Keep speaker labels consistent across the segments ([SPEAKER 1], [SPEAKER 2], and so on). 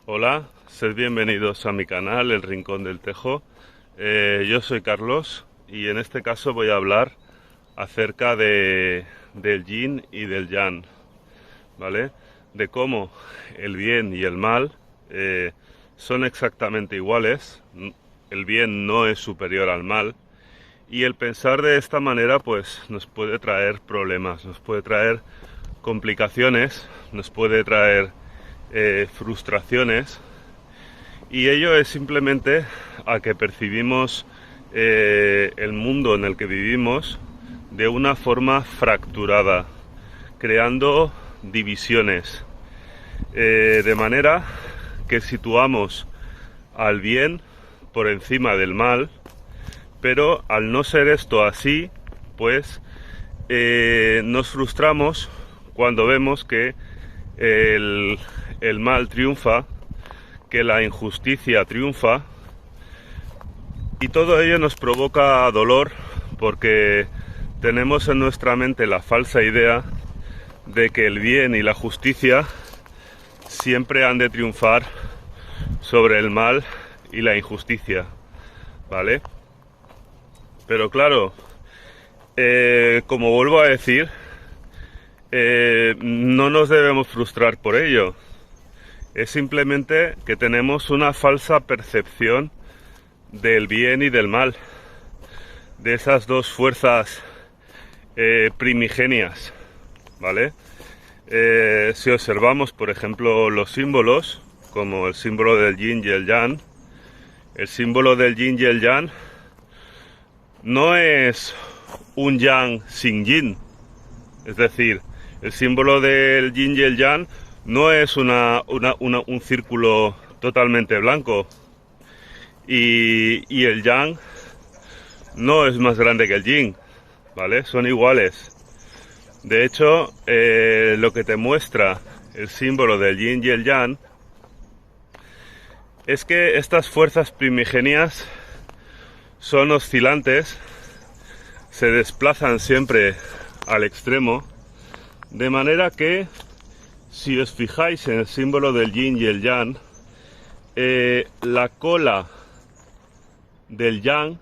[SPEAKER 1] Hola, sed bienvenidos a mi canal, El Rincón del Tejo. Yo soy Carlos y en este caso voy a hablar acerca del yin y del yang, ¿vale? De cómo el bien y el mal son exactamente iguales, el bien no es superior al mal y el pensar de esta manera pues nos puede traer problemas, nos puede traer complicaciones, nos puede traer frustraciones, y ello es simplemente a que percibimos el mundo en el que vivimos de una forma fracturada, creando divisiones, de manera que situamos al bien por encima del mal, pero al no ser esto así, pues nos frustramos cuando vemos que el mal triunfa, que la injusticia triunfa, y todo ello nos provoca dolor porque tenemos en nuestra mente la falsa idea de que el bien y la justicia siempre han de triunfar sobre el mal y la injusticia, ¿vale? Pero claro, como vuelvo a decir, no nos debemos frustrar por ello. Es simplemente que tenemos una falsa percepción del bien y del mal, de esas dos fuerzas primigenias, ¿vale? Si observamos, por ejemplo, los símbolos, como el símbolo del yin y el yang, el símbolo del yin y el yang no es un yang sin yin, es decir, el símbolo del yin y el yang no es un círculo totalmente blanco, y el yang no es más grande que el yin, ¿vale? Son iguales. De hecho, lo que te muestra el símbolo del yin y el yang es que estas fuerzas primigenias son oscilantes, se desplazan siempre al extremo, de manera que si os fijáis en el símbolo del yin y el yang, la cola del yang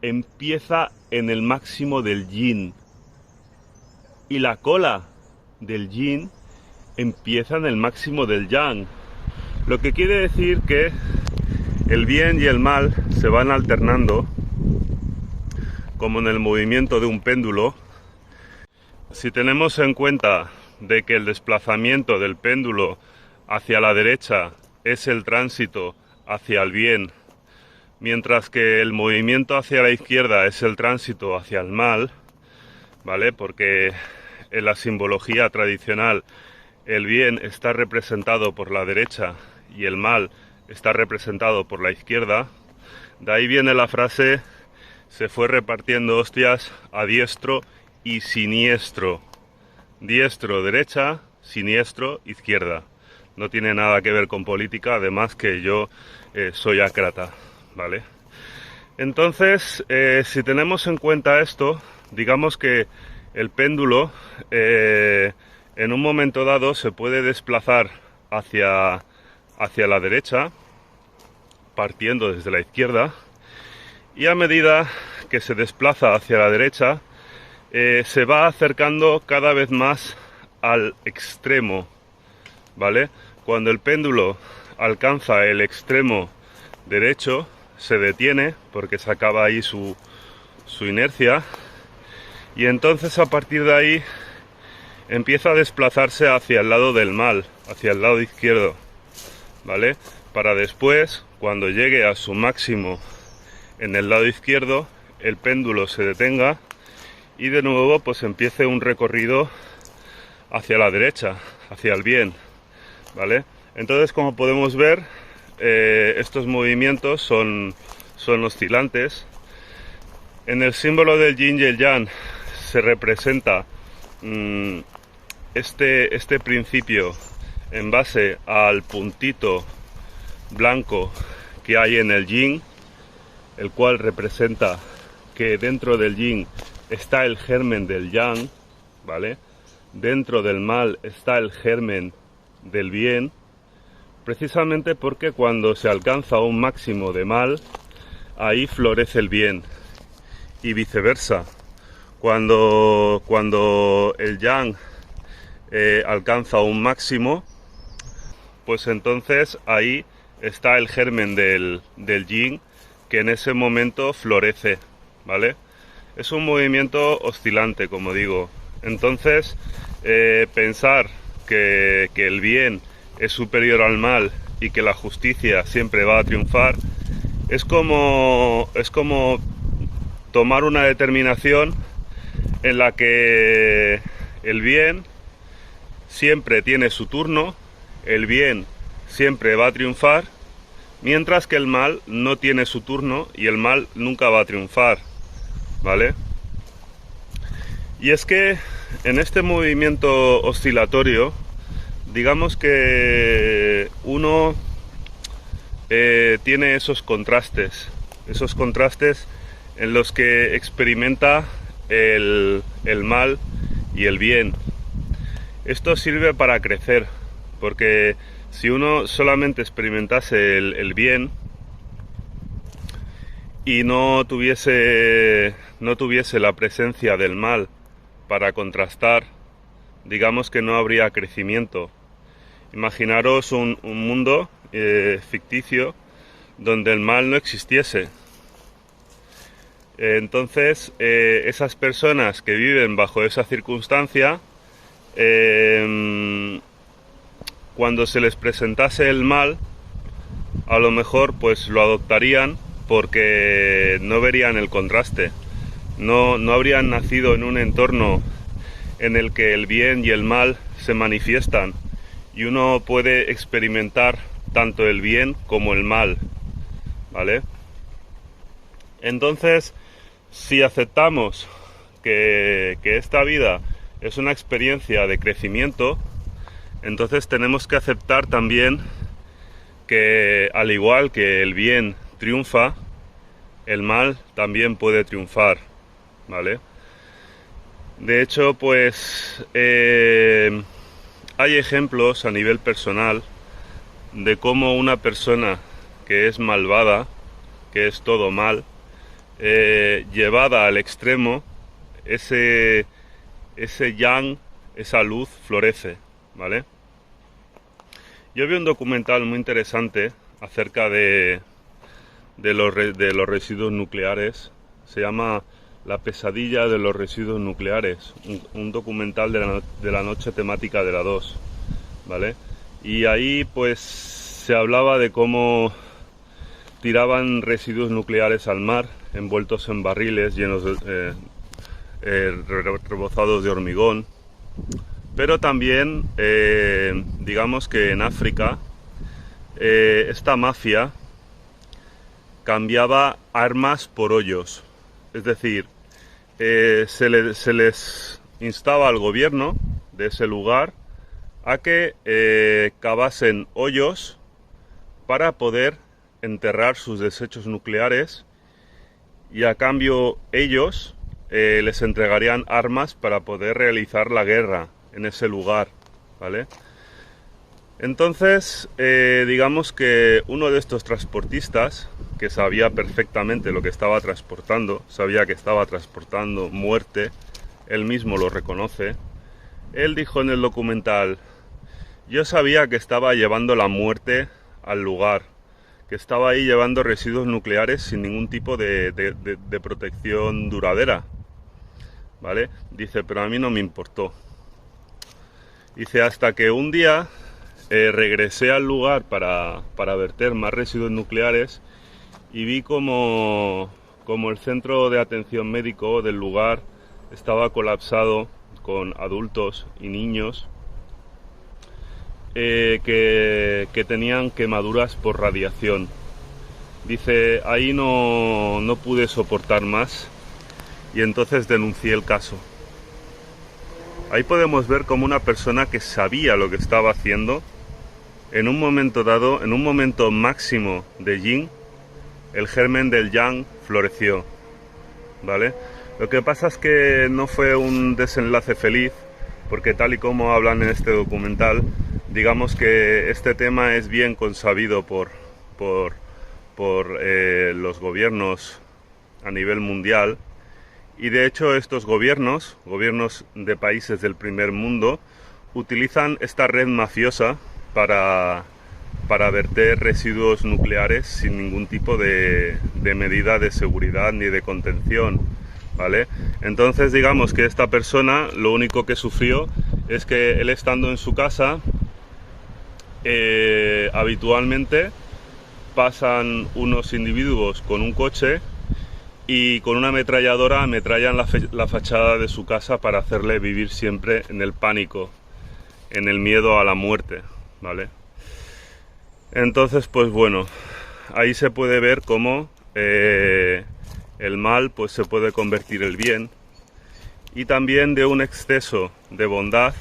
[SPEAKER 1] empieza en el máximo del yin y la cola del yin empieza en el máximo del yang, lo que quiere decir que el bien y el mal se van alternando como en el movimiento de un péndulo. Si tenemos en cuenta de que el desplazamiento del péndulo hacia la derecha es el tránsito hacia el bien, mientras que el movimiento hacia la izquierda es el tránsito hacia el mal, ¿vale? Porque en la simbología tradicional el bien está representado por la derecha y el mal está representado por la izquierda. De ahí viene la frase: se fue repartiendo hostias a diestro y siniestro. Diestro, derecha; siniestro, izquierda. No tiene nada que ver con política, además que yo soy ácrata, ¿vale? Entonces, si tenemos en cuenta esto, digamos que el péndulo en un momento dado se puede desplazar hacia la derecha, partiendo desde la izquierda, y a medida que se desplaza hacia la derecha, se va acercando cada vez más al extremo, ¿vale? Cuando el péndulo alcanza el extremo derecho, se detiene porque se acaba ahí su inercia, y entonces a partir de ahí empieza a desplazarse hacia el lado del mal, hacia el lado izquierdo, ¿vale? Para después, cuando llegue a su máximo en el lado izquierdo, el péndulo se detenga y de nuevo pues empiece un recorrido hacia la derecha, hacia el bien, ¿vale? Entonces, como podemos ver, estos movimientos son oscilantes. En el símbolo del yin y el yang se representa este principio en base al puntito blanco que hay en el yin, el cual representa que dentro del yin está el germen del yang, ¿vale? Dentro del mal está el germen del bien, precisamente porque cuando se alcanza un máximo de mal, ahí florece el bien, y viceversa. Cuando el yang alcanza un máximo, pues entonces ahí está el germen del yin, que en ese momento florece, ¿vale? Es un movimiento oscilante, como digo. Entonces, pensar que el bien es superior al mal y que la justicia siempre va a triunfar es como tomar una determinación en la que el bien siempre tiene su turno, el bien siempre va a triunfar, mientras que el mal no tiene su turno y el mal nunca va a triunfar, ¿vale? Y es que en este movimiento oscilatorio, digamos que uno tiene esos contrastes en los que experimenta el mal y el bien. Esto sirve para crecer, porque si uno solamente experimentase el bien y no tuviese la presencia del mal para contrastar, digamos que no habría crecimiento. Imaginaros un mundo ficticio donde el mal no existiese. Entonces, esas personas que viven bajo esa circunstancia, cuando se les presentase el mal, a lo mejor pues lo adoptarían porque no verían el contraste. No habrían nacido en un entorno en el que el bien y el mal se manifiestan y uno puede experimentar tanto el bien como el mal, ¿vale? Entonces, si aceptamos que esta vida es una experiencia de crecimiento, entonces tenemos que aceptar también que, al igual que el bien triunfa, el mal también puede triunfar, ¿vale? De hecho, pues hay ejemplos a nivel personal de cómo una persona que es malvada, que es todo mal, llevada al extremo, ese yang, esa luz florece, ¿vale? Yo vi un documental muy interesante acerca de los residuos nucleares. Se llama La pesadilla de los residuos nucleares, un documental de la noche temática de la 2, ¿vale? Y ahí pues se hablaba de cómo tiraban residuos nucleares al mar, envueltos en barriles llenos de rebozados de hormigón. Pero también, digamos que en África, esta mafia cambiaba armas por hoyos. Es decir, se les instaba al gobierno de ese lugar a que cavasen hoyos para poder enterrar sus desechos nucleares, y a cambio ellos les entregarían armas para poder realizar la guerra en ese lugar, ¿vale? Entonces, digamos que uno de estos transportistas, que sabía perfectamente lo que estaba transportando, sabía que estaba transportando muerte, él mismo lo reconoce, él dijo en el documental: yo sabía que estaba llevando la muerte al lugar, que estaba ahí llevando residuos nucleares sin ningún tipo de protección duradera, ¿vale? Dice, pero a mí no me importó. Dice, hasta que un día regresé al lugar para verter más residuos nucleares y vi como el centro de atención médico del lugar estaba colapsado con adultos y niños que tenían quemaduras por radiación. Dice, ahí no pude soportar más y entonces denuncié el caso. Ahí podemos ver como una persona que sabía lo que estaba haciendo, en un momento dado, en un momento máximo de yin, el germen del yang floreció, ¿vale? Lo que pasa es que no fue un desenlace feliz, porque tal y como hablan en este documental, digamos que este tema es bien consabido por los gobiernos a nivel mundial, y de hecho estos gobiernos de países del primer mundo, utilizan esta red mafiosa para verter residuos nucleares sin ningún tipo de medida de seguridad ni de contención, ¿vale? Entonces digamos que esta persona lo único que sufrió es que él, estando en su casa, habitualmente pasan unos individuos con un coche y con una ametralladora ametrallan la fachada de su casa para hacerle vivir siempre en el pánico, en el miedo a la muerte, ¿vale? Entonces, pues bueno, ahí se puede ver cómo el mal pues se puede convertir en bien, y también de un exceso de bondad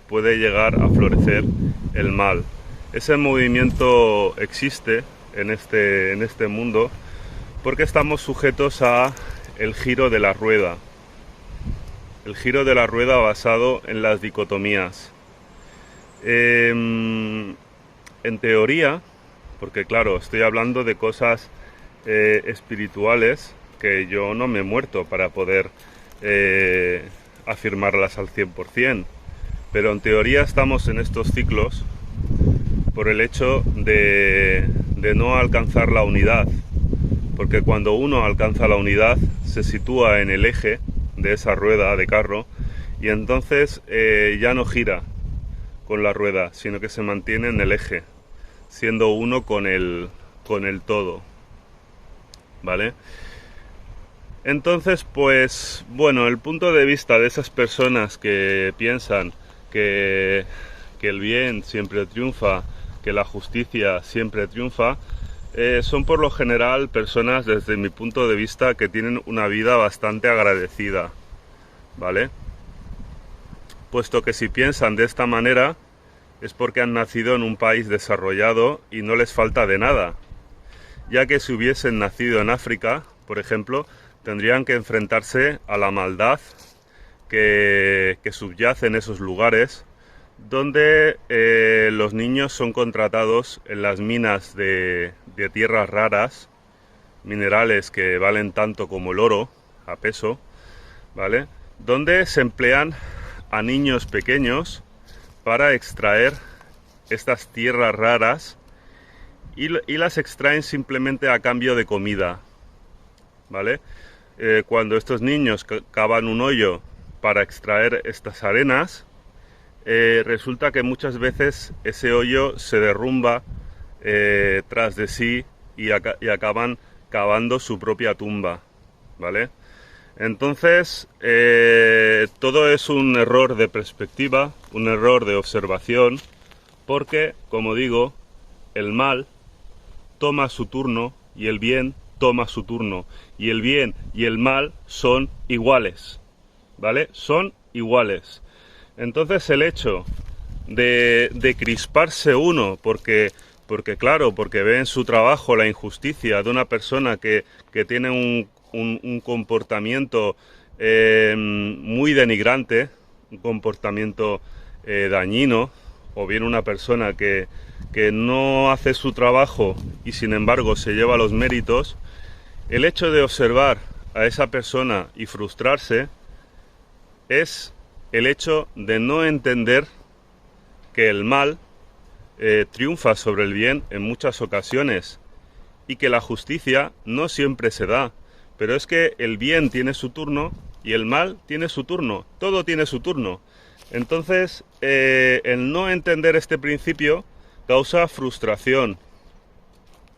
[SPEAKER 1] puede llegar a florecer el mal. Ese movimiento existe en este mundo porque estamos sujetos a el giro de la rueda. El giro de la rueda basado en las dicotomías. En teoría, porque claro, estoy hablando de cosas espirituales que yo no me he muerto para poder afirmarlas al 100%, pero en teoría estamos en estos ciclos por el hecho de no alcanzar la unidad, porque cuando uno alcanza la unidad se sitúa en el eje de esa rueda de carro y entonces ya no gira con la rueda, sino que se mantiene en el eje, siendo uno con el todo, ¿vale? Entonces, pues bueno, el punto de vista de esas personas que piensan que el bien siempre triunfa, que la justicia siempre triunfa, son por lo general personas, desde mi punto de vista, que tienen una vida bastante agradecida, ¿vale? Puesto que si piensan de esta manera es porque han nacido en un país desarrollado y no les falta de nada, ya que si hubiesen nacido en África, por ejemplo, tendrían que enfrentarse a la maldad que subyace en esos lugares, donde los niños son contratados en las minas de tierras raras, minerales que valen tanto como el oro, a peso, ¿vale? Donde se emplean a niños pequeños para extraer estas tierras raras y las extraen simplemente a cambio de comida, ¿vale? Cuando estos niños cavan un hoyo para extraer estas arenas, resulta que muchas veces ese hoyo se derrumba tras de sí y acaban cavando su propia tumba, ¿vale? Entonces, todo es un error de perspectiva, un error de observación, porque, como digo, el mal toma su turno y el bien toma su turno, y el bien y el mal son iguales, ¿vale? Son iguales. Entonces el hecho de crisparse uno porque ve en su trabajo la injusticia de una persona que tiene un comportamiento muy denigrante, un comportamiento dañino, o bien una persona que no hace su trabajo y sin embargo se lleva los méritos, el hecho de observar a esa persona y frustrarse es el hecho de no entender que el mal triunfa sobre el bien en muchas ocasiones y que la justicia no siempre se da, pero es que el bien tiene su turno y el mal tiene su turno, todo tiene su turno. Entonces, el no entender este principio causa frustración,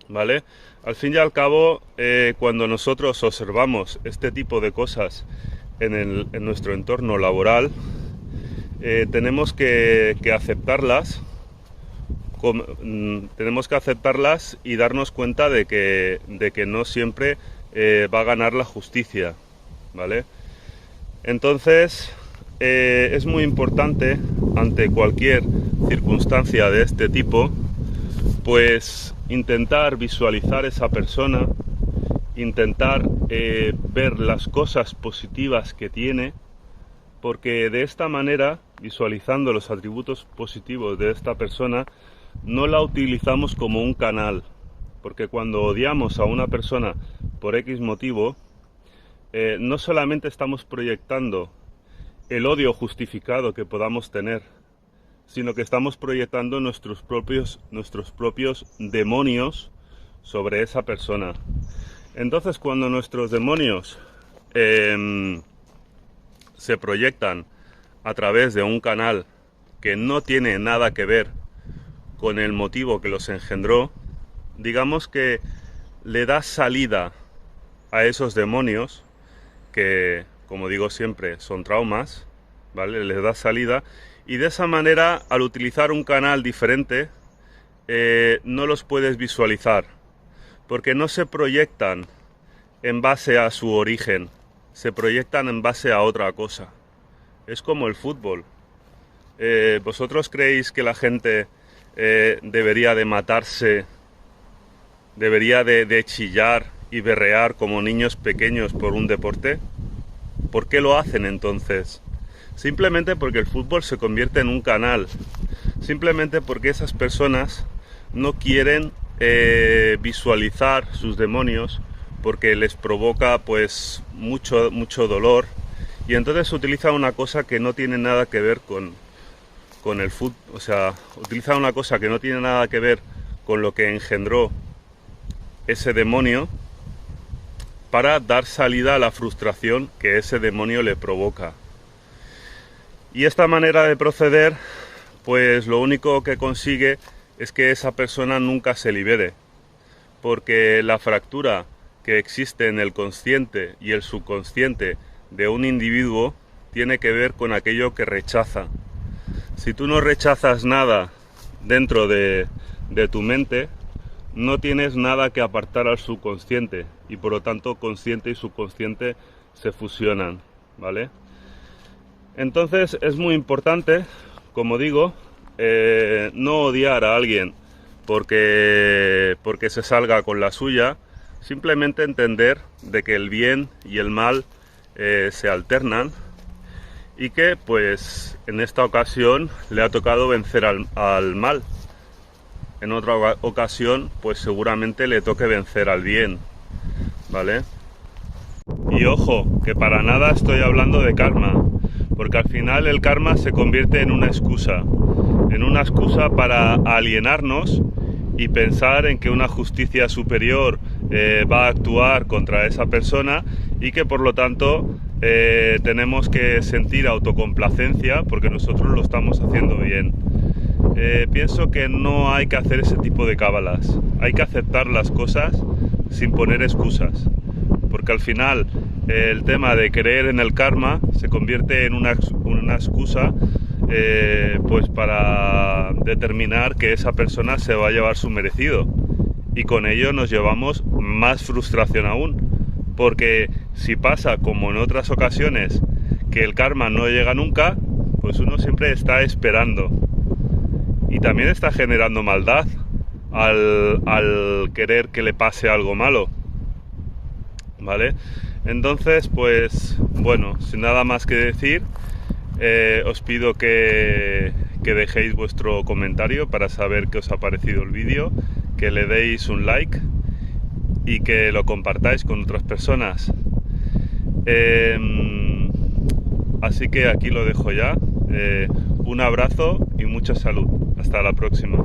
[SPEAKER 1] ¿vale? Al fin y al cabo, cuando nosotros observamos este tipo de cosas en nuestro entorno laboral, tenemos que aceptarlas, tenemos que aceptarlas y darnos cuenta de que no siempre va a ganar la justicia, ¿vale? Entonces, es muy importante, ante cualquier circunstancia de este tipo, pues intentar visualizar esa persona, intentar ver las cosas positivas que tiene, porque de esta manera visualizando los atributos positivos de esta persona, no la utilizamos como un canal, porque cuando odiamos a una persona por X motivo, no solamente estamos proyectando el odio justificado que podamos tener, sino que estamos proyectando nuestros propios demonios sobre esa persona. Entonces, cuando nuestros demonios se proyectan a través de un canal que no tiene nada que ver con el motivo que los engendró, digamos que le da salida a esos demonios que, como digo siempre, son traumas, ¿vale? Les da salida, y de esa manera, al utilizar un canal diferente, no los puedes visualizar, porque no se proyectan en base a su origen, se proyectan en base a otra cosa. Es como el fútbol. ¿Vosotros creéis que la gente debería de matarse, debería de chillar y berrear como niños pequeños por un deporte? ¿Por qué lo hacen entonces? Simplemente porque el fútbol se convierte en un canal, simplemente porque esas personas no quieren visualizar sus demonios, porque les provoca pues mucho dolor, y entonces utilizan una cosa que no tiene nada que ver con el fútbol, o sea, utilizan una cosa que no tiene nada que ver con lo que engendró ese demonio, para dar salida a la frustración que ese demonio le provoca. Y esta manera de proceder, pues lo único que consigue es que esa persona nunca se libere, porque la fractura que existe en el consciente y el subconsciente de un individuo tiene que ver con aquello que rechaza. Si tú no rechazas nada dentro de tu mente, no tienes nada que apartar al subconsciente, y por lo tanto consciente y subconsciente se fusionan, ¿vale? Entonces es muy importante, como digo, no odiar a alguien porque se salga con la suya, simplemente entender de que el bien y el mal se alternan, y que pues en esta ocasión le ha tocado vencer al mal. En otra ocasión pues seguramente le toque vencer al bien, ¿vale? Y ojo, que para nada estoy hablando de karma, porque al final el karma se convierte en una excusa para alienarnos y pensar en que una justicia superior va a actuar contra esa persona, y que por lo tanto tenemos que sentir autocomplacencia porque nosotros lo estamos haciendo bien. Pienso que no hay que hacer ese tipo de cábalas, hay que aceptar las cosas sin poner excusas, porque al final el tema de creer en el karma se convierte en una excusa pues para determinar que esa persona se va a llevar su merecido, y con ello nos llevamos más frustración aún, porque si pasa como en otras ocasiones que el karma no llega nunca, pues uno siempre está esperando, y también está generando maldad al querer que le pase algo malo, ¿vale? Entonces, pues bueno, sin nada más que decir, os pido que dejéis vuestro comentario para saber qué os ha parecido el vídeo, que le deis un like y que lo compartáis con otras personas. Así que aquí lo dejo ya. Un abrazo y mucha salud. Hasta la próxima.